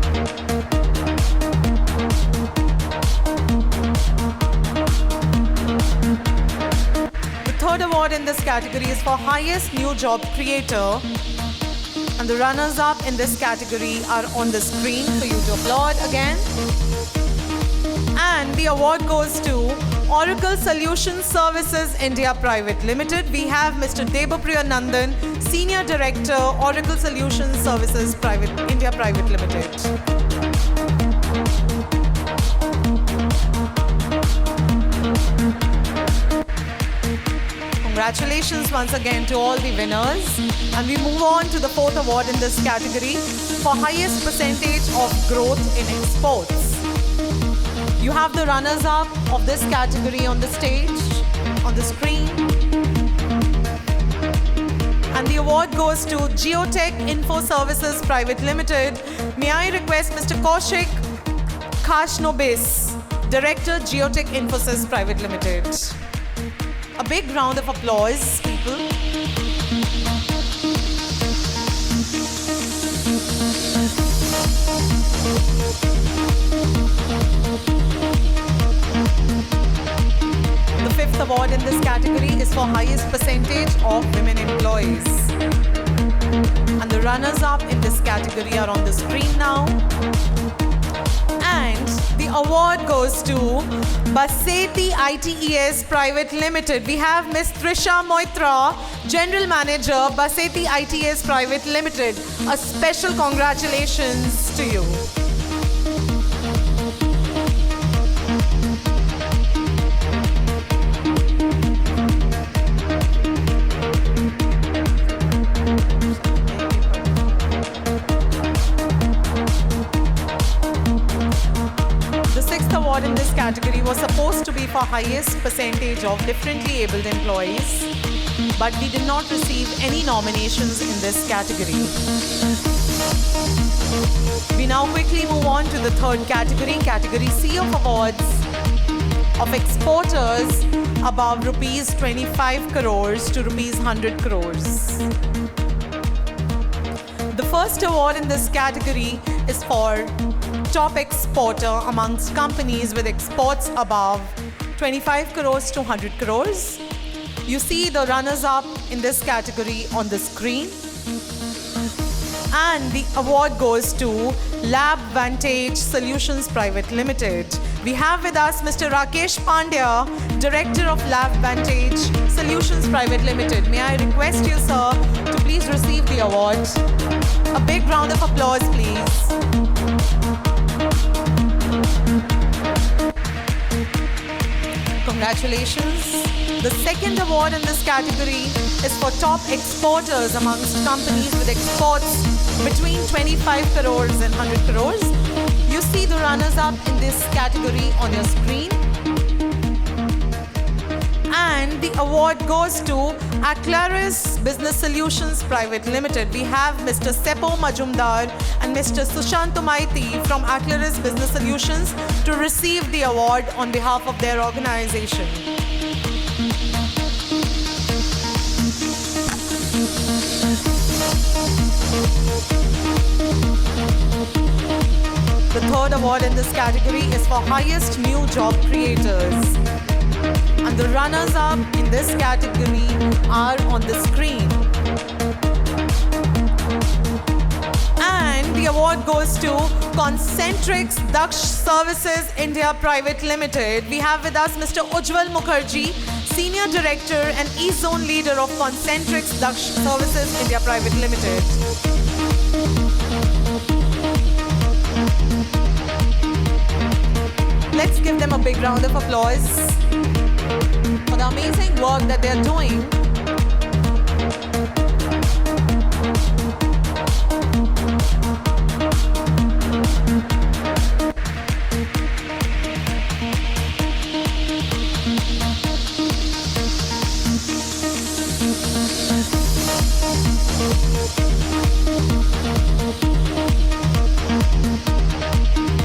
The third award in this category is for highest new job creator, and the runners-up in this category are on the screen for you to applaud again. And the award goes to Oracle Solution Services India Private Limited. We have Mr. Debapriya Nandan, Senior Director, Oracle Solution Services India Private Limited. Congratulations once again to all the winners. And we move on to the fourth award in this category for highest percentage of growth in exports. You have the runners-up of this category on the stage, on the screen. award goes to Geotech Info Services Private Limited. May I request Mr. Kaushik Khashnobis, Director, Geotech Infosys Private Limited. A big round of applause, people. The fifth award in this category is for highest percentage of women employees. And the runners-up in this category are on the screen now. And the award goes to Baseti ITES Private Limited. We have Ms. Trisha Moitra, General Manager, Baseti ITES Private Limited. A special congratulations to you. In this category was supposed to be for highest percentage of differently abled employees, but we did not receive any nominations in this category. We now quickly move on to the third category, category C of awards of exporters above rupees 25 crores to rupees 100 crores. The first award in this category is for top exporter amongst companies with exports above 25 crores to 100 crores. You see the runners-up in this category on the screen. And the award goes to Lab Vantage Solutions Private Limited. We have with us Mr. Rakesh Pandya, Director of Lab Vantage Solutions Private Limited. May I request you, sir, to please receive the award. A big round of applause, please. Congratulations. The second award in this category is for top exporters amongst companies with exports between 25 crores and 100 crores. You see the runners-up in this category on your screen. And the award goes to Aclaris Business Solutions Private Limited. We have Mr. Seppo Majumdar and Mr. Sushant Maiti from Aclaris Business Solutions to receive the award on behalf of their organization. The third award in this category is for highest new job creators. And the runners-up in this category are on the screen. And the award goes to Concentrix Daksh Services India Private Limited. We have with us Mr. Ujjwal Mukherjee, Senior Director and E-Zone Leader of Concentrix Daksh Services India Private Limited. Let's give them a big round of applause for the amazing work that they're doing.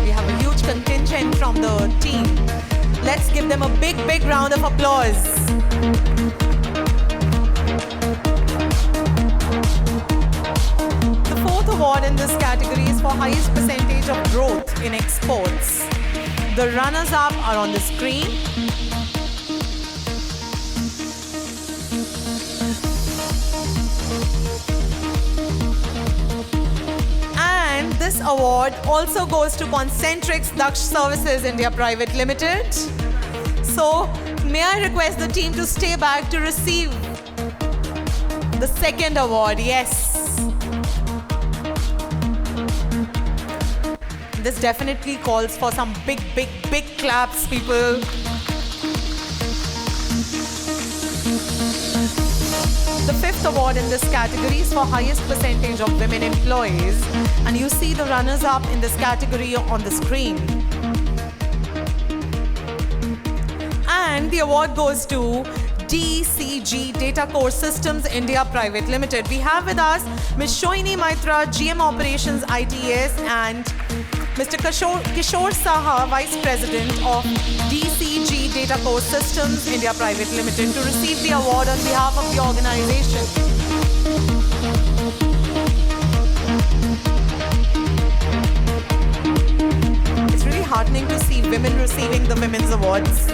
We have a huge contingent from the team. Let's give them a big, big round of applause. The fourth award in this category is for highest percentage of growth in exports. The runners-up are on the screen. And this award also goes to Concentrix Daksh Services India Private Limited. So, may I request the team to stay back to receive the second award? Yes. This definitely calls for some big, big, big claps, people. The fifth award in this category is for highest percentage of women employees. And you see the runners-up in this category on the screen. And the award goes to DCG Data Core Systems India Private Limited. We have with us Ms. Shoini Maitra, GM Operations ITS, and Mr. Kishore Saha, Vice President of DCG Data Core Systems India Private Limited, to receive the award on behalf of the organization. It's really heartening to see women receiving the Women's Awards.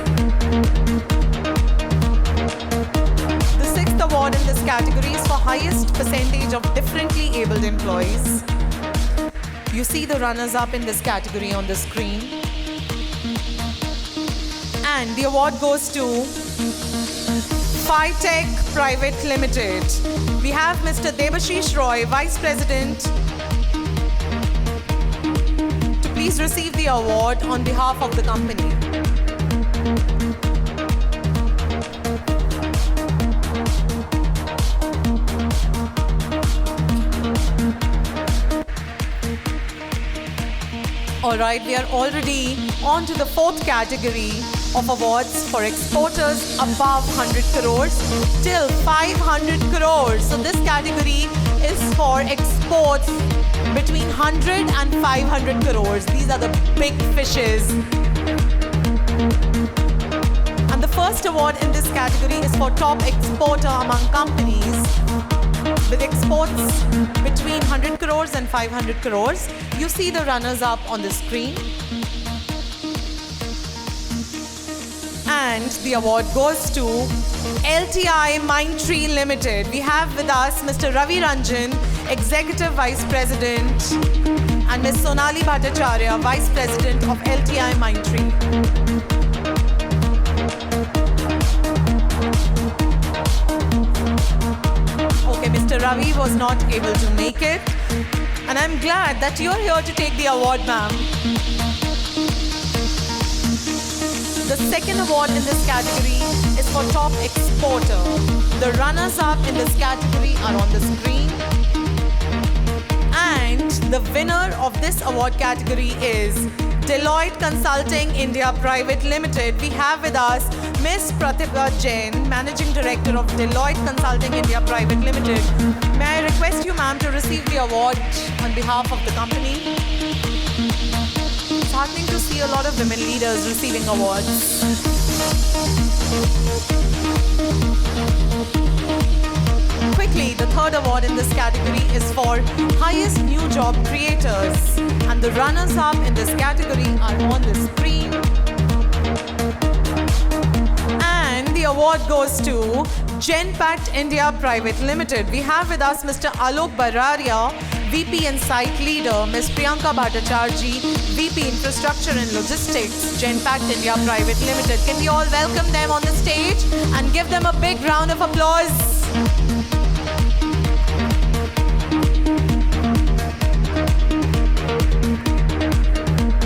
The sixth award in this category is for highest percentage of differently abled employees. You see the runners-up in this category on the screen. And the award goes to Phytech Private Limited. We have Mr. Debashish Roy, Vice President, to please receive the award on behalf of the company. All right, we are already on to the fourth category of awards for exporters above 100 crores till 500 crores. So this category is for exports between 100 and 500 crores. These are the big fishes. And the first award in this category is for top exporter among companies with exports between 100 crores and 500 crores. You see the runners-up on the screen. And the award goes to LTI Mindtree Limited. We have with us Mr. Ravi Ranjan, Executive Vice President, and Ms. Sonali Bhattacharya, Vice President of LTI Mindtree. Okay, Mr. Ravi was not able to make it. And I'm glad that you're here to take the award, ma'am. The second award in this category is for top exporter. The runners-up in this category are on the screen. And the winner of this award category is Deloitte Consulting India Private Limited. We have with us Ms. Pratibha Jain, Managing Director of Deloitte Consulting India Private Limited. May I request you, ma'am, to receive the award on behalf of the company? It's heartening to see a lot of women leaders receiving awards. Quickly, the third award in this category is for highest new job creators. And the runners-up in this category are on the screen. And the award goes to Genpact India Private Limited. We have with us Mr. Alok Bararia, VP and Site Leader, Ms. Priyanka Bhattacharya, VP Infrastructure and Logistics, Genpact India Private Limited. Can we all welcome them on the stage and give them a big round of applause?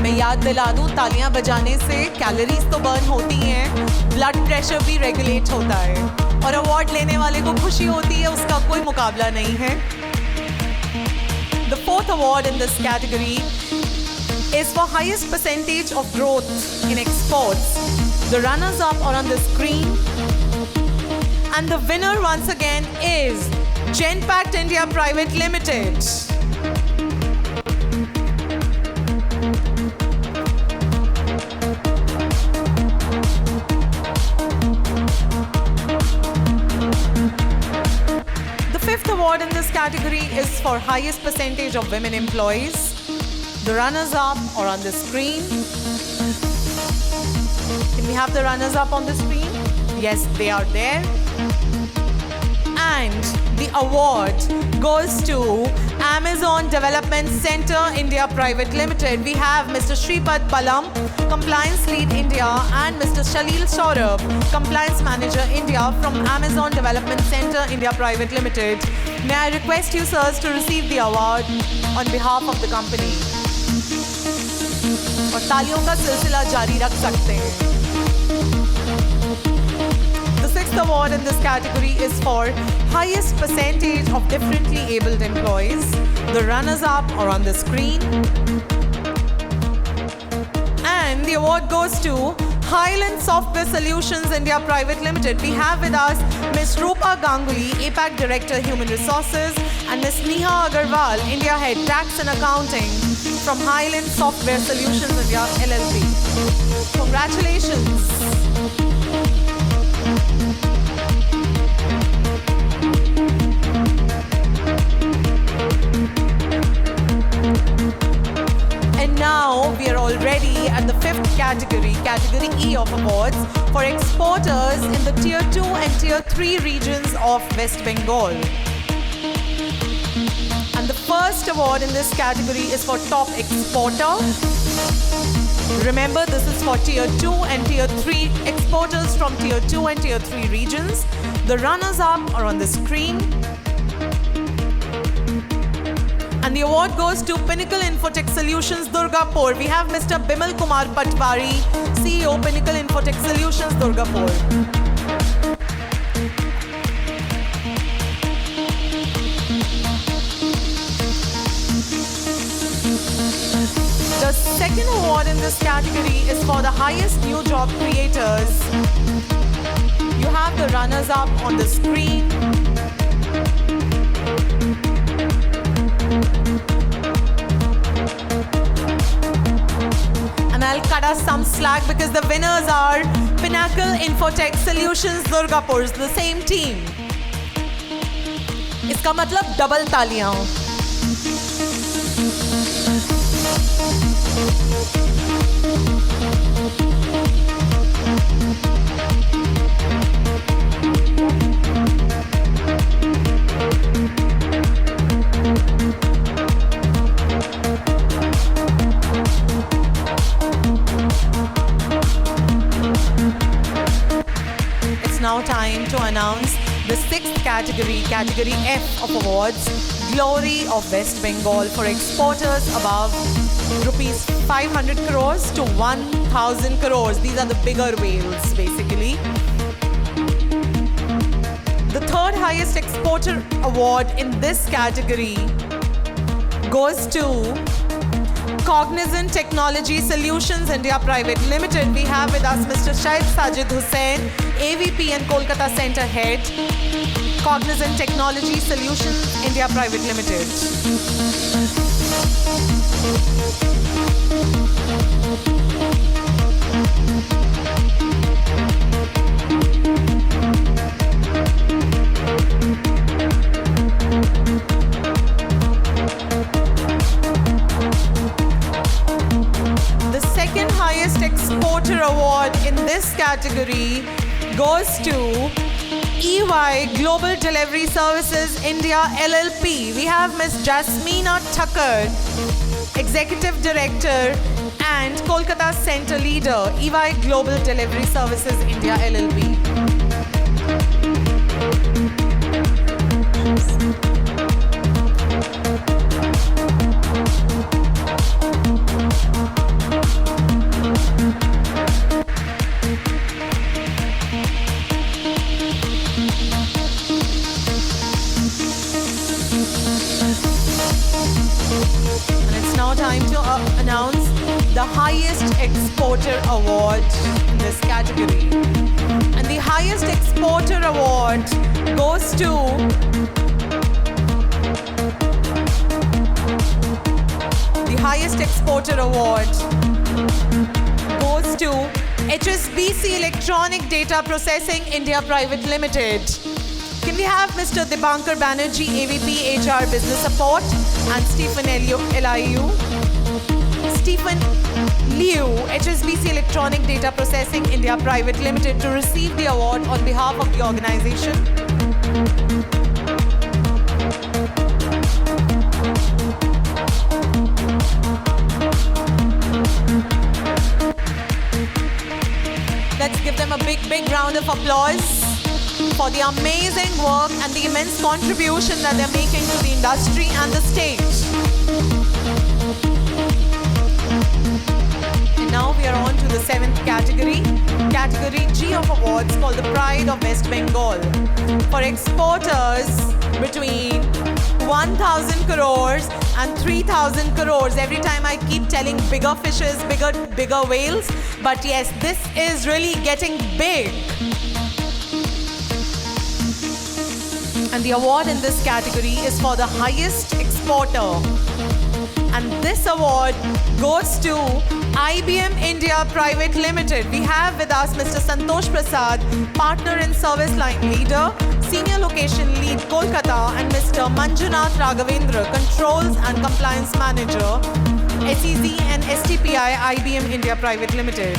मैं याद दिला दूं, तालियां बजाने से calories तो burn होती हैं, ब्लड प्रेशर भी रेगुलेट होता है, और अवार्ड लेने वाले को खुशी होती है, उसका कोई मुकाबला नहीं है. The fourth award in this category is for highest percentage of growth in exports. The runners-up are on the screen. And the winner once again is Genpact India Private Limited. The fifth award in this category is for highest percentage of women employees. The runners-up are on the screen. Can we have the runners-up on the screen? Yes, they are there. And the award goes to Amazon Development Center India Private Limited. We have Mr. Shripad Palam, Compliance Lead India, and Mr. Shalil Saurabh, Compliance Manager India from Amazon Development Center India Private Limited. May I request you, sirs, to receive the award on behalf of the company. और तालियों का सिलसिला जारी रख सकते हैं. The sixth award in this category is for highest percentage of differently abled employees. The runners-up are on the screen. And the award goes to Highland Software Solutions India Private Limited, we have with us Ms. Rupa Ganguly, APAC Director Human Resources, and Ms. Neha Agarwal, India Head Tax and Accounting from Highland Software Solutions India LLP. Congratulations. And now we are already at the fifth category, category E of awards for exporters in the Tier 2 and Tier 3 regions of West Bengal. And the first award in this category is for top exporter. Remember, this is for Tier 2 and Tier 3 exporters from Tier 2 and Tier 3 regions. The runners-up are on the screen. And the award goes to Pinnacle Infotech Solutions, Durgapur. We have Mr. Bimal Kumar Patwari, CEO, Pinnacle Infotech Solutions, Durgapur. The second award in this category is for the highest new job creators. You have the runners-up on the screen. And I'll cut us some slack because the winners are Pinnacle Infotech Solutions, Durgapur, the same team. इसका मतलब double तालियां. It's now time to announce the sixth category, category F of awards, Glory of West Bengal for exporters above rupees 500 crores to 1,000 crores. These are the bigger whales, basically. The third highest exporter award in this category goes to Cognizant Technology Solutions India Private Limited. We have with us Mr. Shahid Sajid Hussain, AVP and Kolkata Center Head, Cognizant Technology Solutions India Private Limited. The second highest exporter award in this category goes to EY Global Delivery Services India LLP. We have Ms. Jasmeena Thakkar, Executive Director and Kolkata Center Leader, EY Global Delivery Services India LLP. Time to announce the highest exporter award in this category. And the highest exporter award goes to HSBC Electronic Data Processing India Private Limited. Can we have Mr. Dibankar Banerjee, AVP HR Business Support, and Stephen Liu, HSBC Electronic Data Processing India Private Limited, to receive the award on behalf of the organization. Let's give them a big round of applause for the amazing work and the immense contribution that they're making to the industry and the state. And now we are on to the 7th category, category G of awards, called the Pride of West Bengal, for exporters between 1,000 crores and 3,000 crores. Every time I keep telling bigger fishes, bigger whales, but yes, this is really getting big. And the award in this category is for the highest exporter. And this award goes to IBM India Private Limited. We have with us Mr. Santosh Prasad, Partner and Service Line Leader, Senior Location Lead, Kolkata, and Mr. Manjunath Raghavendra, Controls and Compliance Manager, SEZ and STPI, IBM India Private Limited.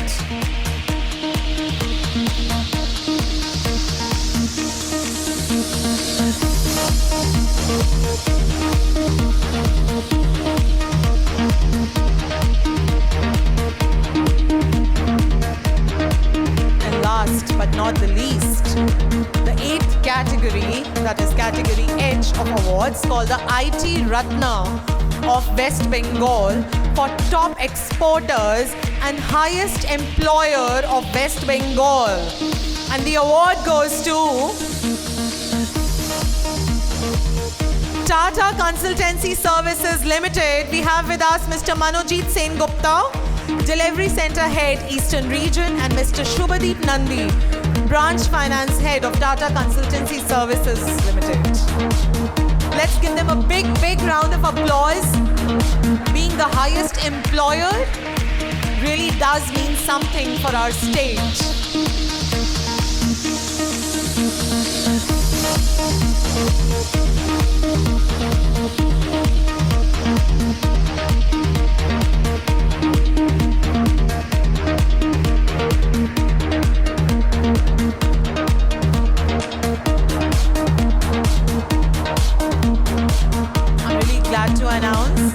And last but not the least, the 8th category, that is category H of awards, called the IT Ratna of West Bengal for top exporters and highest employer of West Bengal. And the award goes to Tata Consultancy Services Limited. We have with us Mr. Manojit Sen Gupta, Delivery Center Head, Eastern Region, and Mr. Shubhadeep Nandi, Branch Finance Head of Tata Consultancy Services Limited. Let's give them a big round of applause. Being the highest employer really does mean something for our state. I'm really glad to announce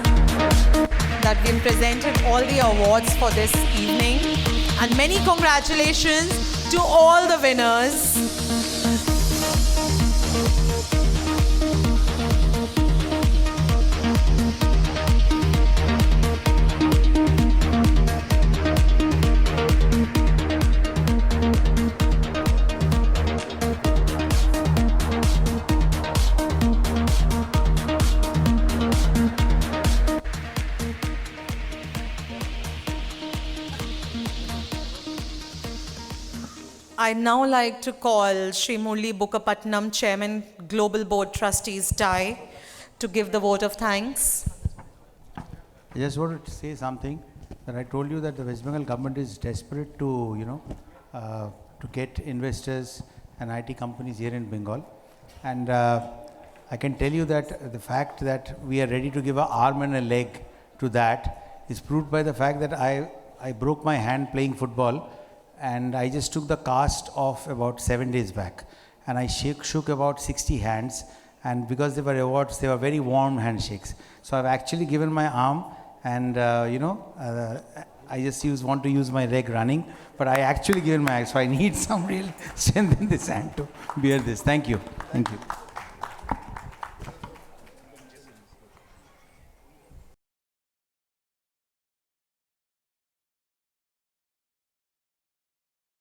that we've presented all the awards for this evening, and many congratulations to all the winners. I'd now like to call Shri Murli Bukapatnam, Chairman, Global Board Trustees, TIE, to give the vote of thanks. I just wanted to say something, that I told you that the West Bengal government is desperate to, to get investors and IT companies here in Bengal. And I can tell you that the fact that we are ready to give an arm and a leg to that is proved by the fact that I broke my hand playing football, and I just took the cast off about 7 days back. And I shook about 60 hands, and because they were awards, they were very warm handshakes. So I've actually given my arm, and I just want to use my leg running, but I actually given my, so I need some real strength in this hand to bear this. Thank you. Thank you.